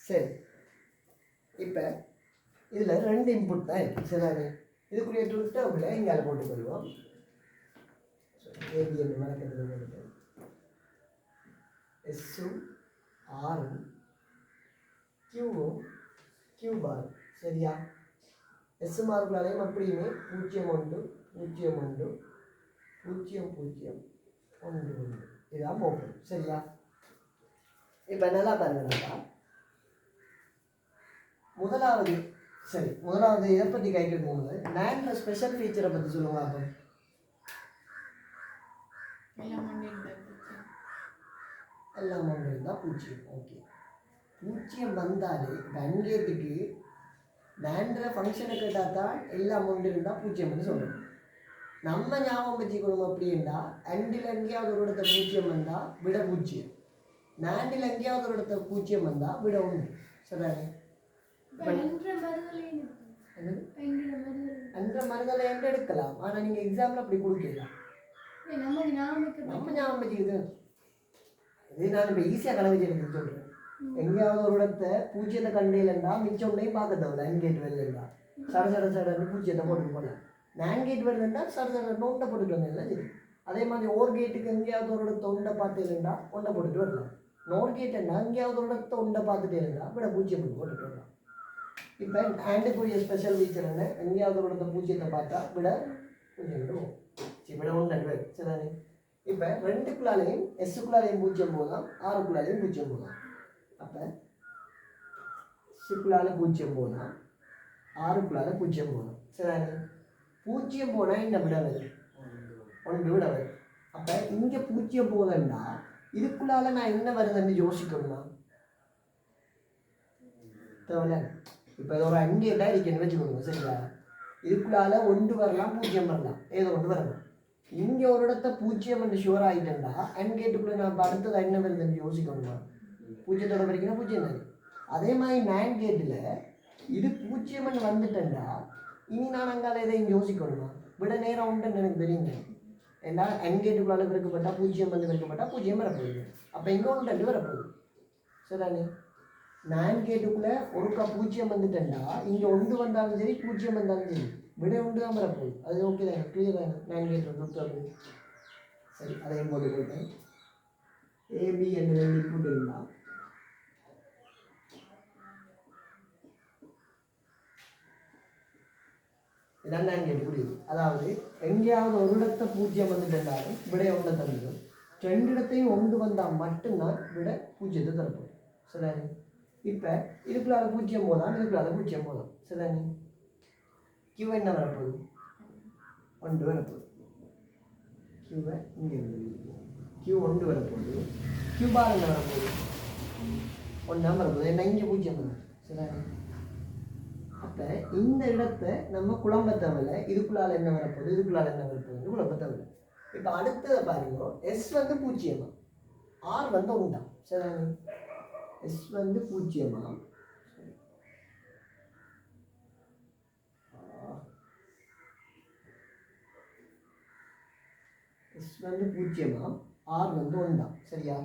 சரி, இப்போ இதில் 2 இன்புட் தான் இருக்குது. சரிதானே? இதுக்குரிய டேபிளை இங்கே போட்டுக்கொள்வோம். ஏபி என்று வழக்கத்தில் போட்டு எஸ்ஸும் ஆரும் கியூவும் கியூ பார். சரியா? எஸ் மார்க்குள்ளாலையும் அப்படியுமே 0 1 0 1 0 0 1 1 இதான் போகும். சரியா? இப்போ நல்லா பாருங்கப்பா. முதலாவது இதை பற்றி கைக்கிட்டு போகும்போது NAND ஸ்பெஷல் ஃபீச்சரை பற்றி சொல்லுங்க. அப்போ எல்லாம் ஒன்று இருந்தால் 0. ஓகே, 0 வந்தாலே இப்போ அங்கேட்டுக்கு NAND ஃபங்க்ஷனை கேட்டால் தான் எல்லாம் ஒன்று இருந்தால் 0ன்னு சொல்கிறோம். நம்ம ஞாபகம் வச்சுக்கணும் அப்படின்னா அண்டில் எங்கேயாவது ஒரு இடத்த 0 வந்தால் விட 0, NANDல் எங்கேயாவது ஒரு இடத்த 0 வந்தால் விட 1. சரிதானே? அன்ற மறுதலை என்று எடுக்கலாம். ஆனால் நீங்கள் எக்ஸாம்பிள் அப்படி கொடுக்கலாம். நம்ம ஞாபகம் வச்சுக்குது. இது நான் இப்போ ஈஸியாக கணக்கு எடுத்து சொல்கிறேன். எங்கேயாவது ஒரு இடத்த 0 கண்டையிலண்டா மிச்சம் ஒன்றையும் பார்க்க தேவையில்ல. NGate வரலண்டா சடன்னு 0 போட்டு போகலாம். NANGate வரலண்டா சடன்னு ஒன்றை போட்டுட்டு வந்தேன். சரி, அதே மாதிரி ஓர் கேட்டுக்கு எங்கேயாவது ஒரு இடத்த ஒன்றை பார்த்துலண்டா ஒன்றை போட்டுட்டு வரலாம். நோர் கேட்டுன்னா எங்கேயாவது ஒரு இடத்த ஒன்றை பார்த்துட்டே இருந்தால் விட 0 போட்டுட்டு வரலாம். இப்போ ஆண்டுக்குரிய ஸ்பெஷல் ஃபீச்சர் என்ன? எங்கேயாவது ஒரு இடத்த 0 பார்த்தா விட 0 விட 1. சரிதானே? இப்போ 2க்குள்ளாலையும் எஸ்ஸுக்குள்ளாலையும் 0 போகலாம், 6க்குள்ளாலையும் 0 போகலாம். அப்போ எஸ்ஸுக்குள்ளால 0 போகலாம், 6க்குள்ளால 0 போகலாம். சரிதானே? 0 போனால் என்ன விட வரும்? 1 விட வரும். அப்போ இங்கே 0 போகலன்னா இதுக்குள்ளால நான் என்ன வருதுன்னு யோசிக்கணுமா? தேவையில்ல. இப்போ இது ஒரு அங்கேட்டா இருக்குன்னு வச்சுக்கோங்க. சரிங்களா? இதுக்குள்ளால 1 வரலாம், 0 வரலாம், ஏதோ 1 வரலாம். இங்கே ஒரு இடத்த 0 என்று ஷுவர் ஆகிட்டேன்டா அன்கேட்டுக்குள்ளே நான் அடுத்தது என்ன வருதுன்னு யோசிக்கணுமா? 0 வரைக்கும் 0 தானே. அதே மாதிரி NAND கேட்டில் இது 0 வந்துட்டேன்டா இனி நான் அங்கால எதையும் யோசிக்கணுமா? விட நேரம் உண்டுன்னு எனக்கு தெரியுங்க. ஏன்னா அன்கேட்டுக்குள்ளால பிறக்கப்பட்டால் 0 வந்து பிறக்கப்பட்டால் 0 வரப்போகுது. அப்போ இங்கே 1 வரப்போகுது. சரிதானே? NAND கேட்டுக்குள்ளே ஒருக்கா 0 வந்துட்டேன்டா இங்கே 1 வந்தாலும் சரி 0 வந்தாலும் சரி விட 1 தான் வரப்போகுது. அது ஓகே தானே? கிளியர் தானே? NAND கேட் வந்து சரி, அதையும் போட்டு போட்டேன். ஏபி என்று 2 இன்புட் இருந்தால் இதான் NAND கேட் புரியுது. அதாவது எங்கேயாவது ஒரு இடத்த 0 வந்துட்டேன்டாலும் விட 1 தந்துடும். 2 இடத்தையும் 1 வந்தால் மட்டும்தான் விட 0 தரப்போகுது. சரிதானே? இப்போ இதுக்குள்ளால 0 போகலாம், இதுக்குள்ளால 0 போகலாம். சரிதானே? கியூ என்ன வரப்போகுது? 1 வரப்போகுது. கியூவை இங்கே கியூ 1 வரப்போகுது. கியூ பார் என்ன வரப்போகுது? 1 வரப்போகுது. என்ன இங்கே 0 வரும். சரிதானே? அப்போ இந்த இடத்த நம்ம குழம்ப தேவையில்லை. இதுக்குள்ளால என்ன வரப்போகுது, இதுக்குள்ளால என்ன வரப்போகுது குழம்ப தேவையில்லை. இப்போ அடுத்ததை பாருங்க. எஸ் வந்து 0, ஆர் வந்து 1. சரிதானே? எஸ் வந்து 0, எஸ் வந்து 0, ஆர் வந்து 1. சரியா?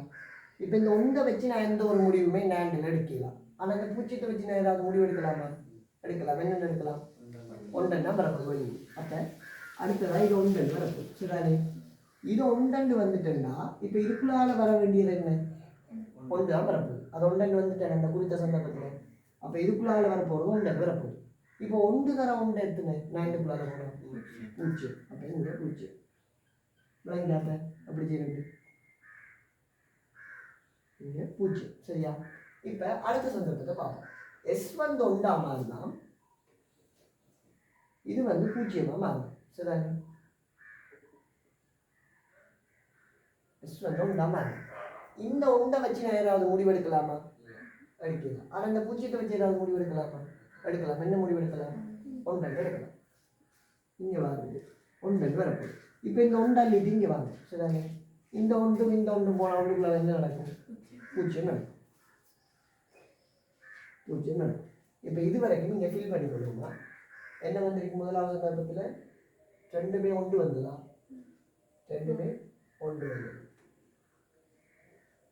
இப்போ இந்த 1 வச்சு நான் எந்த ஒரு முடிவுமே NANDல் எடுக்கலாம். ஆனால் இந்த 0 வச்சு நான் ஏதாவது முடிவு எடுக்கலாமா? எடுக்கலாம். என்னென்ன எடுக்கலாம்? 1 வரப்போகுது வெளியே. அப்போ அடுத்ததாக இது 1 வரப்போகுது. சரிதானே? இது 1 வந்துட்டேன்னா இப்போ இதுக்குள்ளால வர வேண்டியது என்ன? 1 தான் வரப்போகுது. அது 1 வந்துட்டேன் அந்த குறித்த சந்தர்ப்பத்தில். அப்போ இதுக்குள்ளால வரப்போகிறது 1 வரப்போகுது. இப்போ 1 தர 1 எடுத்துனே நான் இதுக்குள்ளால போகிறேன் 0. அப்போ இங்கே 0 விளங்கிட்டாப்ப அப்படி செய்யுது. இங்கே 0. சரியா? இப்போ அடுத்த சந்தர்ப்பத்தை பார்ப்போம். எஸ் வந்து 1 மாறினா இது வந்து 0 மாறும். சரிதானே? எஸ் வந்து 1 மாறும். இந்த 1 வச்சு நான் ஏதாவது முடிவு எடுக்கலாமா? எடுக்கலாம். ஆனால் இந்த 0 வச்சு ஏதாவது முடிவு எடுக்கலாமா? எடுக்கலாம். என்ன முடிவு எடுக்கலாம்? 1 எடுக்கலாம். இங்கே வாங்க 1 வரப்போகுது. இப்போ இந்த 1 இங்கே வாங்க. சரிதானே? இந்த 1 போனால் அவங்களுக்குள்ள என்ன நடக்கும்? 0 நடக்கும். 0 நடக்கும். இப்போ இது வரைக்கும் நீங்கள் ஃபீல் பண்ணி கொள்ளுமா? என்ன வந்திருக்கு? முதலாவது சந்தர்ப்பத்தில் 2மே 1 வந்ததா? 2மே 1 வந்தது.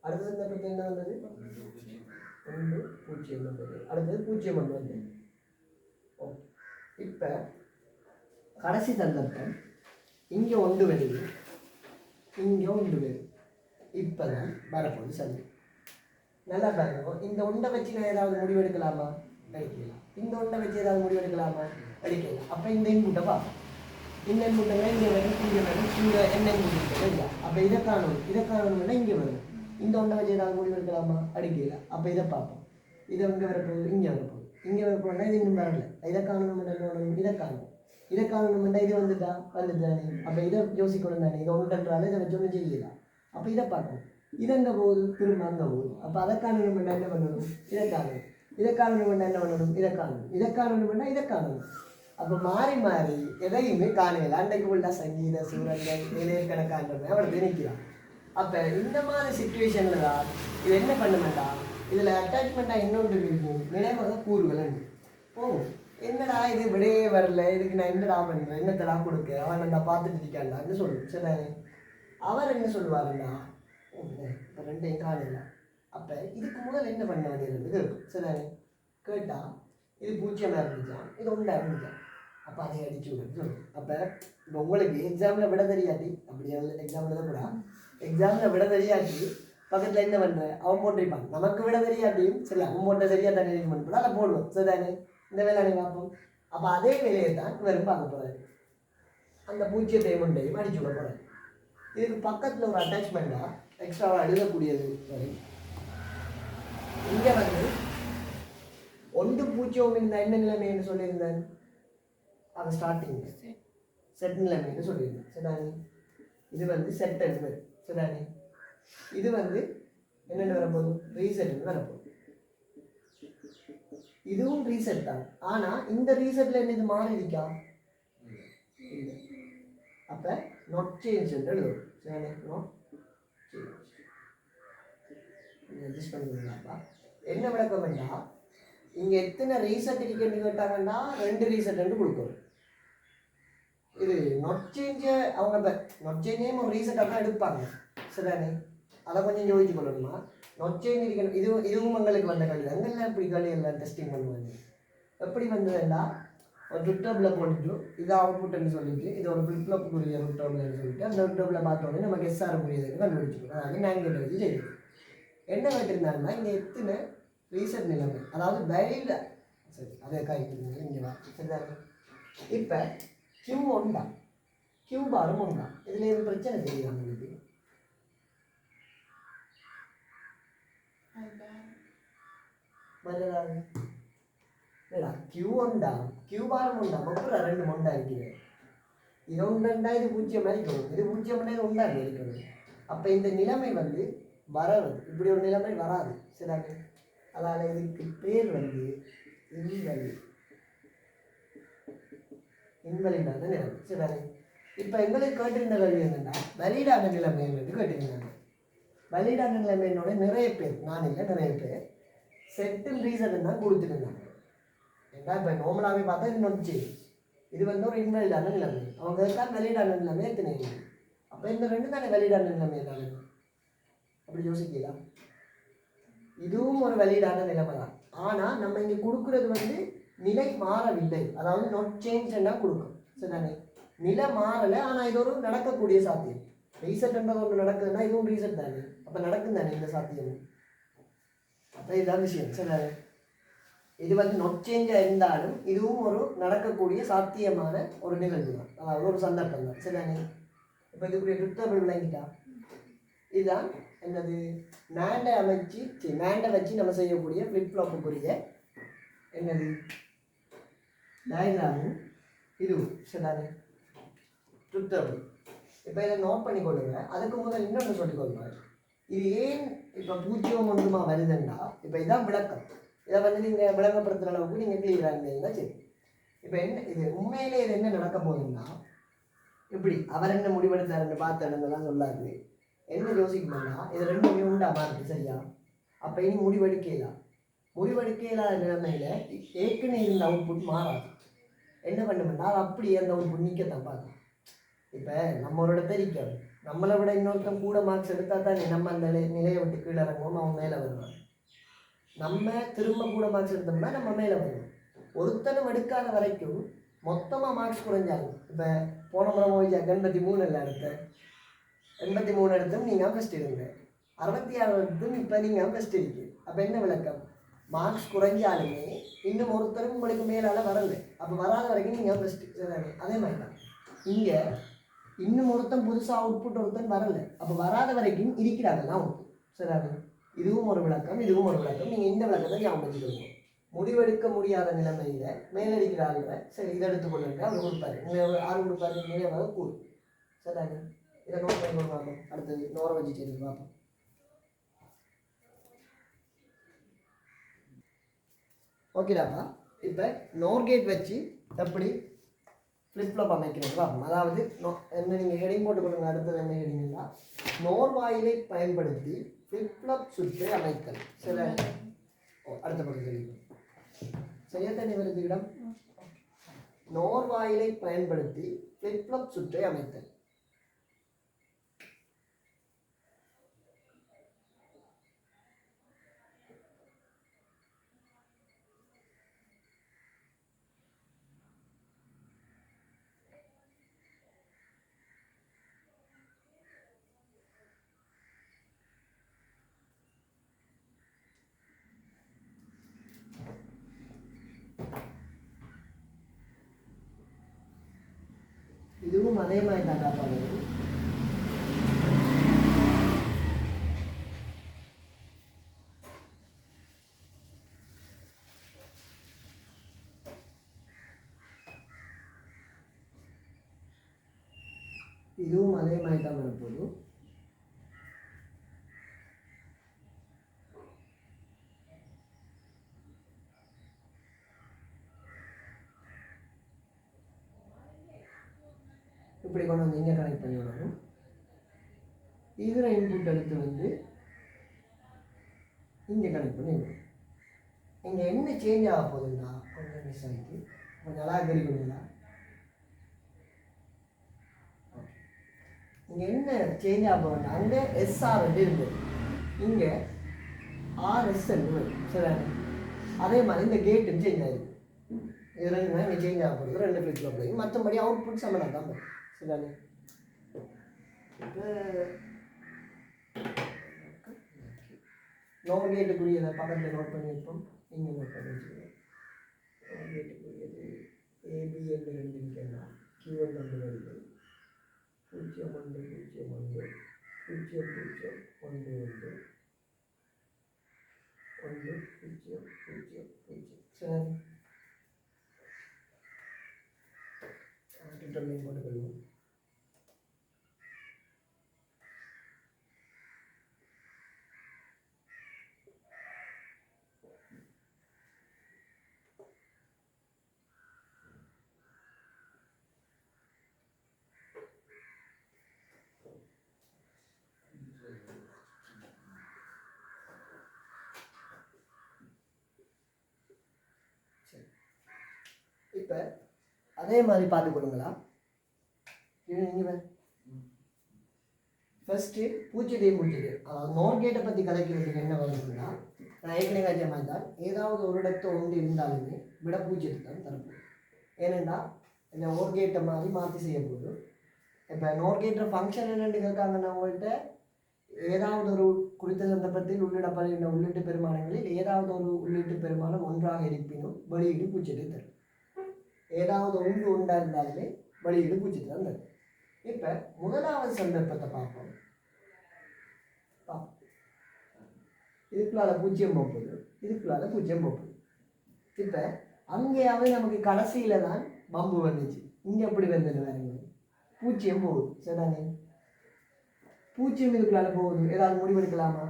அடுத்த சந்தர்ப்பத்தில் என்ன வந்தது? 1 0 வந்தது, அடுத்தது 0 1 வந்தது. ஓகே, இப்போ கடைசி சந்தர்ப்பம் இங்கே 1 வருது, இங்கே 1 வருது. இப்போ தான் வரப்போகுது சந்தை. நல்லா பாருங்க, இந்த 1 வச்சு நான் ஏதாவது முடிவு எடுக்கலாமா? எடுக்கலாம். இந்த 1 வச்சு ஏதாவது முடிவு எடுக்கலாமா? எடுக்கலாம். அப்போ இந்த இன்புட்டை பார்ப்போம். இந்த இன்புட்டை இங்கே வரும், இங்கே வரும், இங்கே என்ன இன்புட் இல்லையா? அப்போ இதை காணணும்னா இங்கே வரும். இந்த 1 வச்சு ஏதாவது முடிவு எடுக்கலாமா? எடுக்கலாம். அப்போ இதை பார்ப்போம். இதை இங்கே வரப்போகுது, இங்கே வரப்போகுது, இங்கே வரப்போனா இது இன்னும் வரல. இதை காணணும்னா என்ன பண்ணணும்? இதை காணணும். இதை காணணும்னா இது வந்துட்டானே. அப்போ இதை யோசிக்கணும் தானே. இதை ஒன்றுன்றாலும் இதை வச்சு ஒன்றும் செய்யலாம். அப்போ இதை பார்க்கணும். இது எங்கே போகுது? திரும்ப அங்கே போகுது. அப்போ அதை காணணும்னா என்ன பண்ணணும்? இதை காணணும். இதை காணணும்னா என்ன பண்ணணும்? இதை காணணும். இதை காணணும்னா இதை காணணும். அப்போ மாறி மாறி எதையுமே காணல. அன்றைக்கு உள்ள சங்கீத சூழல்கள் இளையக்கணக்கான அவரை திணிக்கிறான். அப்போ இந்த மாதிரி சுச்சுவேஷனில் தான் இது என்ன பண்ண வேண்டாம். இதில் அட்டாச்மெண்ட்டாக இன்னொன்று இருக்கும், நினைவக கூறுகள் போகும். என்னடா இது விடையே வரல, இதுக்கு நான் என்னடா பண்ணுறேன், என்னத்தடா கொடுக்க, அவன் நான் பார்த்துட்டு இருக்கான்டான்னு சொல்லுவேன். சரி, அவர் என்ன சொல்லுவாருன்னா, இப்போ 2 காணல. அப்போ இதுக்கு முதல் என்ன பண்ண வேண்டியது இருக்கும். சரி, கேட்டால் இது 0 இருந்துச்சான், இது 1 இருந்துச்சான். அப்போ அதை அடிச்சு விடுறது சொல்லுவோம். அப்போ இப்போ உங்களுக்கு எக்ஸாமில் விட தெரியாட்டி, அப்படி எக்ஸாம் எழுதக்கூடா, எக்ஸாமில் விட தெரியாட்டி பக்கத்தில் என்ன பண்ணுறேன் அவன் போட்டிருப்பான். நமக்கு விட தெரியாட்டியும் சரி அவன் போட்ட சரியாக தானே இது பண்ண அதை போடுவோம். சரிதானே, இந்த வேலையை பார்ப்போம். அப்போ அதே வேலையை தான் வெறும் பார்க்க போகிறாரு. அந்த 0 1 அடிச்சு விட போகிறாரு. இதுக்கு பக்கத்தில் ஒரு அட்டாச்மெண்ட்டாக எக்ஸ்ட்ராவாக எழுதக்கூடியது வரை இங்கே வந்து 1 0 இருந்தால் என்ன நிலைமைன்னு சொல்லியிருந்தேன். அது ஸ்டார்டிங் செட் நிலைமைன்னு சொல்லியிருந்தேன். சரிதானே, இது வந்து செட் என்பது. சரிதானே, இது வந்து என்னென்ன வரப்போகுது? ரீசெட்னு வரப்போகுது. இதுவும் ரீசெட் தான். ஆனால் இந்த ரீசெட்டில் என்ன இது மாறி இருக்கா? இல்லை. அப்போ நாட் சேஞ்ச் என்று எழுதும். சரிதானே, நாட் சேஞ்ச் அட்ஜஸ்ட் பண்ணிக்கலாம்ப்பா. என்ன விளக்கம் வேண்டாம், இங்கே எத்தனை ரீசெட் இருக்குன்னு கேட்டாங்கன்னா 2 ரீசெட் என்று கொடுக்கணும். இது நாட் சேஞ்சை அவங்க நாட் சேஞ்சையும் ஒரு ரீசெட்டாக தான் எடுப்பாங்க. சரிதானே, அதை கொஞ்சம் யோசிச்சு கொள்ளணுமா. நாட் சேஞ்ச் இருக்கணும். இதுவும் உங்களுக்கு வந்த கல்வி அங்கெல்லாம் இப்படி கல்வி எல்லாம் டெஸ்டிங் பண்ணுவாங்க. எப்படி வந்ததுன்னா ஒரு ட்விட்டரில் போட்டுட்டு இது அவுட்புட்னு சொல்லிட்டு இது ஒரு ஃப்ளிப்ளாப்புக்குரிய ட்விட்டர்னு சொல்லிட்டு அந்த ட்விட்டரில் பார்த்தோன்னே நமக்கு எஸ்ஆர் புரியுதுன்னு கண்டுபிடிச்சிக்கணும். அதாவது நாங்கள் வச்சு செய்யணும். என்ன கேட்டிருந்தாருன்னா இங்கே எத்தனை ரீசெட் நிலைமை, அதாவது வெளியில் சரி அதே காய்க்குறீங்க இங்கே வா. சரிதானே, இப்போ கியூ ஒன்றா கியூ பாரும் ஒன்றா. இதில் எதுவும் பிரச்சனை தெரியுது உங்களுக்கு? இல்லைடா, கியூ ஒன்றா கியூ பாரும் ஒன்றா மொத்தம் 2 மொண்டா இருக்குது. இது 1 இது 0 இருக்கணும், இது 0 இது 1 இருக்கணும். அப்போ இந்த நிலைமை வந்து வராது, இப்படி ஒரு நிலைமை வராது. சரிதானே, அதனால் இதுக்கு பேர் வந்து இன்வெலிடான நிலைமை. சரிதானே, இப்போ எங்களுக்கு கேட்டிருந்த கேள்வி என்னென்னா வலிடான நிலைமை என்று கேட்டிருந்தாங்க. வலிடான நிலைமையினோட நிறைய பேர், நான் இல்லை நிறைய பேர் செட்டில் ரீசன் தான் கொடுத்துருந்தாங்க. ஏன்னா இப்போ நார்மலாகவே பார்த்தா இது நொச்சி, இது வந்து ஒரு இன்வெலிடான நிலைமை. அவங்க தான் வலிடான நிலைமை எத்தனை. அப்போ இந்த 2 தானே வலிடான நிலைமை தானே. அப்படி யோசிக்கலாம், இதுவும் ஒரு வலிடான நிலைமை தான். ஆனால் நம்ம இங்கே கொடுக்குறது வந்து நிலை மாறவில்லை, அதாவது நாட் சேஞ்ச்னா கொடுக்கும். சரிதானே, நிலை மாறலை, ஆனால் இது ஒரு நடக்கக்கூடிய சாத்தியம். ரீசெட்ன்றது ஒன்று நடக்குதுன்னா இதுவும் ரீசெட் தானே, அப்போ நடக்கும் தானே இந்த சாத்தியம். அப்போ இதுதான் விஷயம். சரிதானே, இது வந்து நாட் சேஞ்சாக இருந்தாலும் இதுவும் ஒரு நடக்கக்கூடிய சாத்தியமான ஒரு நிகழ்வு தான், அதாவது ஒரு சந்தர்ப்பம் தான். சரிதானே, இப்போ இதுக்குரிய ட்விட்டர் விளங்கிட்டா இதுதான் என்னது மேண்டை அமைச்சு மேண்டை வச்சு நம்ம செய்யக்கூடிய ஃப்ளிப்ஃப்ளாப்புக்குரிய என்னது டயக்ராமும் இதுவும். சரிதானே, ட்விட்டர். இப்போ இதை நோட் பண்ணி கொள்ளுங்க. அதுக்கு முதல் இன்னொன்று சொல்லிக்கொள்வார். இது ஏன் இப்போ 0 1 வருதுன்னா இப்போ இதுதான் விளக்கம். இதை வந்து நீங்கள் விளங்கப்படுத்துகிற அளவுக்கு நீங்கள் கிளியராக இருந்தீங்கன்னா சரி. இப்போ என்ன இது உண்மையிலே இது என்ன நடக்க போகுதுன்னா, இப்படி அவர் என்ன முடிவெடுத்தாருன்னு பார்த்தேன்னுலாம் சொல்லாது. என்ன யோசிக்கணும்னா இது 2 உண்டா மாறுது. சரியா, அப்போ இனி முடிவெடுக்கலாத நிலைமையில ஏற்கனவே இருந்த அவுட்புட் மாறாது. என்ன பண்ணுமென்னா அது அப்படியே அந்த அவுட்புட் நிற்கத்தான் பார்க்கும். இப்போ நம்ம ஒரு இடத்த இருக்கோம், நம்மளை விட இன்னொருத்தன் கூட மார்க்ஸ் எடுத்தால் தான் நம்ம அந்த நிலையை விட்டு கீழே இறங்குவோம், அவன் மேலே வருவான். நம்ம திரும்ப கூட மார்க்ஸ் எடுத்தோம்னா நம்ம மேலே வரணும். ஒருத்தனும் எடுக்காத வரைக்கும் மொத்தமாக மார்க்ஸ் குறைஞ்சாலும், இப்போ போன முறை போய் 83 எல்லாம் எடுத்தேன், 83 எடுத்தும் நீங்கள் ஃபஸ்ட் இருங்க, 66 எடுத்தும் இப்போ நீங்கள் ஃபஸ்ட் இருக்கு. அப்போ என்ன விளக்கம்? மார்க்ஸ் குறைஞ்சாலுமே இன்னும் ஒருத்தரும் உங்களுக்கு மேலால் வரல. அப்போ வராத வரைக்கும் நீங்கள் ஃபஸ்ட்டு. அதே மாதிரி தான் இங்கே இன்னும் ஒருத்தன் புதுசாக அவுட்புட் ஒருத்தன் வரல. அப்போ வராத வரைக்கும் இருக்கிறாங்கலாம் அவுட். சரி, இதுவும் ஒரு விளக்கம், இதுவும் ஒரு விளக்கம். நீங்கள் இந்த விளக்கத்தை ஞாபகம் வச்சுக்கோங்க. முடிவெடுக்க முடியாத நிலைமையில் மேலடிக்கிறாங்க, சரி இதை எடுத்துக்கொள்ளுங்க, அவர் கொடுப்பாரு. நீங்கள் ஆறு கொடுப்பாரு, நிறைய கூடு. சரிதாங்க, இதை நோட் பண்ணி கொண்டு பார்ப்போம். அடுத்தது நோரை வச்சு சரி பார்ப்போம். ஓகேடாப்பா, இப்போ நோர் கேட் வச்சு எப்படி ஃப்ளிப்ஃப்ளாப் அமைக்கிறது பார்ப்போம். அதாவது என்ன நீங்கள் ஹெடிங் போட்டு கொடுங்க. அடுத்தது என்ன ஹெடிங்கன்னா, நோர் வாயிலை பயன்படுத்தி ஃப்ளிப்ஃப்ளாப் சுற்றை அமைத்தல். சரி, அடுத்த பக்கம் தெரியும். சரியா தண்ணி வருது இடம். நோர் வாயிலை பயன்படுத்தி ஃப்ளிப்ஃப்ளாப் சுற்றை அமைத்தல். இதுவும் அதே மாதிரி தான் காப்பாங்க. இதுவும் அதே மாதிரி தான் வரப்போகுது. இப்படி கொண்டு வந்து இங்கே கனெக்ட் பண்ணி விடணும். இதில் இன்புட் எடுத்து வந்து இங்கே கனெக்ட் பண்ணி விடணும். இங்கே என்ன சேஞ்ச் ஆக போகுதுன்னா, கொஞ்சம் மிஸ் ஆகிட்டு கொஞ்சம் நல்லா தெரியுங்களா? இங்கே என்ன சேஞ்ச் ஆக போகுதுன்னா, அங்கே எஸ்ஆர் இருந்தது, இங்கே ஆர்எஸ் வரும். சரி, அதே மாதிரி இந்த கேட்டும் சேஞ்ச் ஆகிருக்கு. இது ரெண்டுமே இங்கே சேஞ்ச் ஆக போகுது, ரெண்டு ஃப்ளிப்ல போய். மற்றபடி அவுட்புட் சம்மனாக தான் வரும். சரிதானே? இப்போ நோர் கேட்டுக்குரியதை பக்கத்தில் நோட் பண்ணி வைப்போம். இங்கே நோட் பண்ணி வச்சுக்கோங்க. நோர் கேட்டுக்குரியது ஏபி என்று ரெண்டு நிற்கலாம், கியூஎல் ரெண்டு வருது, 0 1 0 1 0 0 1 1 1 0 0 0. சரி, ட்ரிட்டர்லையும் போட்டுக்கொள்வோம். இப்போ அதே மாதிரி பார்த்து கொடுங்களா. நீங்கள் ஃபஸ்ட்டு பூச்சியத்தையும் பூச்சிட்டு நோர் கேட்டை பற்றி கலைக்கிறதுக்கு என்ன வருதுன்னா, நான் ஏற்கனவே காய்ச்ச மாதிரி தான் ஏதாவது ஒரு இடத்த ஒன்று இருந்தாலுமே விட பூச்சியத்தை தான் தரப்போம். ஏனென்னா இந்த நோர் கேட்டை மாதிரி மாற்றி செய்ய போகுது. இப்போ நோர் கேட்டுற ஃபங்க்ஷன் என்னென்னு கேட்காங்கன்னா, உங்கள்கிட்ட ஏதாவது ஒரு குறித்த சந்தர்ப்பத்தில் உள்ளிடப்படுகின்ற உள்ளீட்டு பெருமானங்களில் ஏதாவது ஒரு உள்ளீட்டு பெருமானம் ஒன்றாக இருப்பினும் வெளியீடு பூச்சியத்தை தரும். ஏதாவது ஒன்று உண்டாக இருந்தாலுமே வெளியீடு பூச்சியத்தை தான் தரும். இப்போ முதலாவது சந்தர்ப்பத்தை பார்ப்போம். இதுக்குள்ளால 0 போகுது, இதுக்குள்ளால 0 போகுது. இப்போ அங்கேயாவது நமக்கு கடைசியில் தான் பம்பு வந்துச்சு. இங்கே எப்படி வந்தது வேறுங்க, 0 போகுது. சரிதானே? 0 இதுக்குள்ளால போகுது. ஏதாவது முடிவெடுக்கலாமா?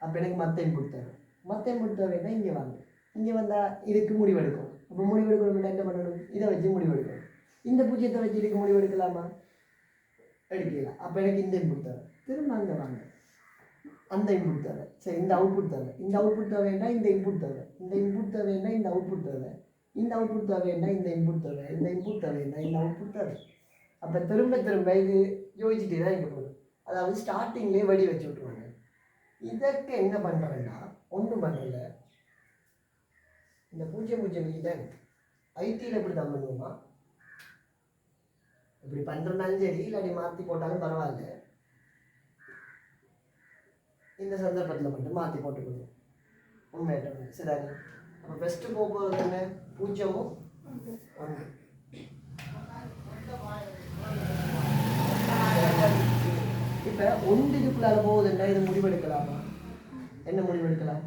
அப்போ எனக்கு மற்ற இன்புட் தேவை. மற்ற இன்புட் தேவைன்னா இங்கே வாங்க. இங்கே வந்தால் இதுக்கு முடிவெடுக்கும். அப்போ முடிவெடுக்கணும் என்ன பண்ணணும்? இதை வச்சு முடிவெடுக்கணும். இந்த 0 வச்சு இதுக்கு முடிவெடுக்கலாமா? எடுக்கலாம். அப்போ எனக்கு இந்த இன்புட் தேவை. திரும்ப அங்கே வாங்க, அந்த இன்புட் தேவை. சரி, இந்த அவுட்புட் தேவை. இந்த அவுட்புட் தேவைன்னா இந்த இன்புட் தேவை. இந்த இன்புட் தேவைன்னா இந்த அவுட்புட் தேவை. இந்த அவுட்புட் தேவைன்னா இந்த இன்புட் தேவை. இந்த இன்புட் தேவைன்னா இந்த அவுட்புட் தேவை. அப்போ திரும்ப திரும்ப இது யோசிச்சுட்டே தான் இருக்க போகுது. அதாவது ஸ்டார்டிங்லேயே வடி வச்சு விட்ருவாங்க. இதற்கு என்ன பண்ணுறேன்னா, ஒன்றும் பண்ணல, இந்த 0 தான் ஐடியில் எப்படி தான் பண்ணுவோமா இப்படி பண்ணுறனாலும் சரி இல்லாட்டி மாற்றி போட்டாலும் பரவாயில்ல. இந்த சந்தர்ப்பத்தில் மட்டும் மாற்றி போட்டுக்கணும் உண்மையிட்ட சரி. அப்போ ஃபஸ்ட்டு போகிறது என்ன 0 1. இப்போ ஒன்றுக்குள்ளால போகுதுன்னா இது முடிவெடுக்கலாமா? என்ன முடிவெடுக்கலாம்?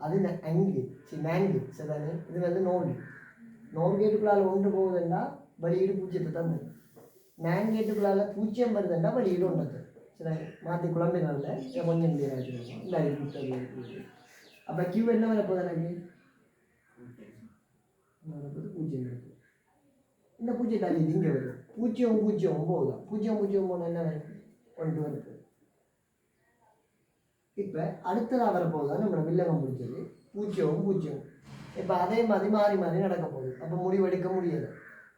அது ஆங்கிள் மேங்கிள் சரிதானே. இது வந்து நோர் கேட்டுக்குள்ளால் ஒன்று போகுதுன்னா வெளியீடு 0 தான் வரும். மேன் கேட்டுக்குள்ளால் 0 வருதுன்னா வெளியீடு 1 சரி. மாற்றி குழம்பினால கொஞ்சம் இல்லை. அப்போ கியூ என்ன வரப்போகுது எனக்கு 0 இருக்கு. இந்த 0 தாண்டி இது இங்கே வரும் 0 போகுதான் 0 போனால் என்ன வரும் 1 வருது. இப்போ அடுத்ததாக வரப்போகுதான் நம்மளோட வில்லகம் முடிச்சது 0. இப்போ அதே மாதிரி மாறி மாறி நடக்க போகுது. அப்போ முடிவெடுக்க முடியாது.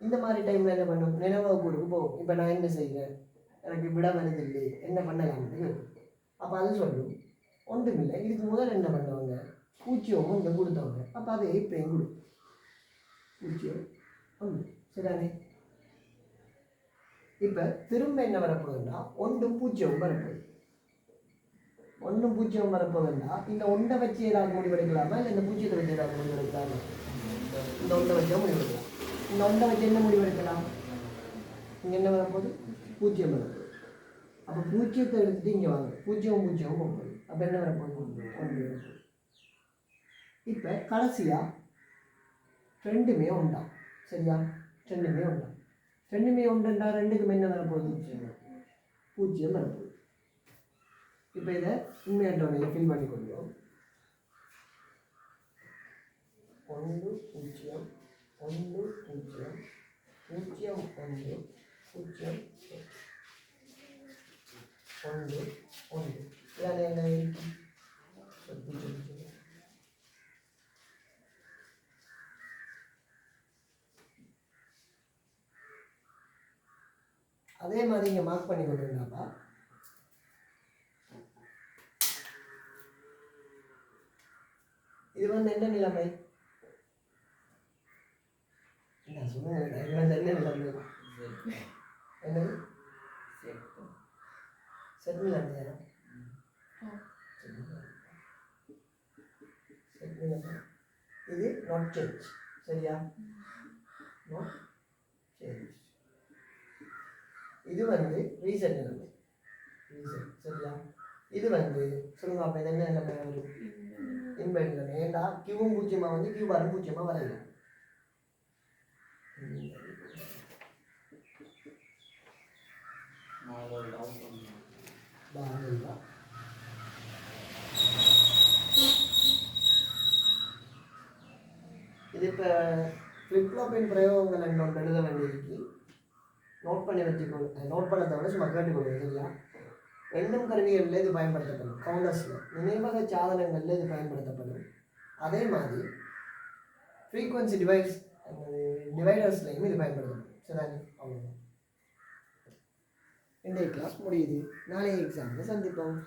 இந்த மாதிரி டைமில் என்ன பண்ணும் நினைவு கூடுக்கு போகும். இப்போ நான் என்ன செய்கிறேன் எனக்கு விட வருது இல்லை என்ன பண்ணலாம்னு. அப்போ அது சொல்லும் ஒன்றுமில்லை. இதுக்கு முதல் என்ன பண்ணுவாங்க 0 இங்கே கொடுத்தவங்க. அப்போ அதை இப்பயும் கொடு 0 1 சரிதானே. இப்போ திரும்ப என்ன வரப்போகுதுன்னா 1 0 வரப்போகுது. 1 0 வரப்போகுதுன்னா இந்த 1 வச்சு ஏதாவது முடிவெடுக்கலாமா இல்லை இந்த 0 வச்சு ஏதாவது முடிவெடுக்கலாமா? இந்த 1 வச்சா முடிவெடுக்கலாம். இந்த 1 வச்சு என்ன முடிவெடுக்கலாம்? இங்கே என்ன வரப்போகுது 0 வரப்போகுது. அப்போ 0 எடுத்துட்டு இங்கே வாங்க 0 போகுது. அப்போ என்ன வரப்போகுது 1 வரப்போகுது. இப்போ கடைசியாக ரெண்டுமே ஒன்றாம் சரியா. ரெண்டுமே ஒன்றாம். ரெண்டுமே ஒன்றுண்டா ரெண்டுக்கும் என்ன வரப்போகுது 0 வரப்போகுது. இப்போ இதை உண்மையாட்டவனையில் ஃபில் பண்ணி கொள்வோம். 1 0 1 0 0 1 0 1 1 இதான என்ன இருக்கு. அதே மாதிரி இங்கே மார்க் பண்ணி கொண்டுருந்தாப்பா இது வந்து என்ன நிலைமை என்ன சொல்லுங்க. என்ன நிலைமை என்னது செட்டில் நேரம் இது நாட் சேஞ்ச் சரியா. Not change. இது வந்து ரீசெட் நிலைமை ரீசெட் சரியா. இது வந்து சொல்லுங்க அப்போ இது என்ன நிலைமை வரும் இன்வெர்ட் நிலைமை. ஏண்டா கியூவும் 0 வந்து கியூ பாரும் 0 வரையில. இது இப்போ ஃப்ளிப்ஃப்ளாப்பின் பிரயோகங்கள் என்ன எழுத வேண்டியிருக்கு. நோட் பண்ணி வச்சுக்கணும். நோட் பண்ணதை விட சும்மா கேட்டுக்கொள்ளுங்க சரியா. எண்ணும் கருவிகளில் இது பயன்படுத்தப்படும். கவுண்டர்ஸில் நினைவக சாதனங்களில் இது பயன்படுத்தப்படும். அதே மாதிரி ஃப்ரீக்வன்சி டிவைடர்ஸ்லையும் இது பயன்படுத்தப்படும் சரிதானே. அவ்வளோதான். இன்றைய கிளாஸ் முடியுது. நாளைய எக்ஸாமில் சந்திப்போம்.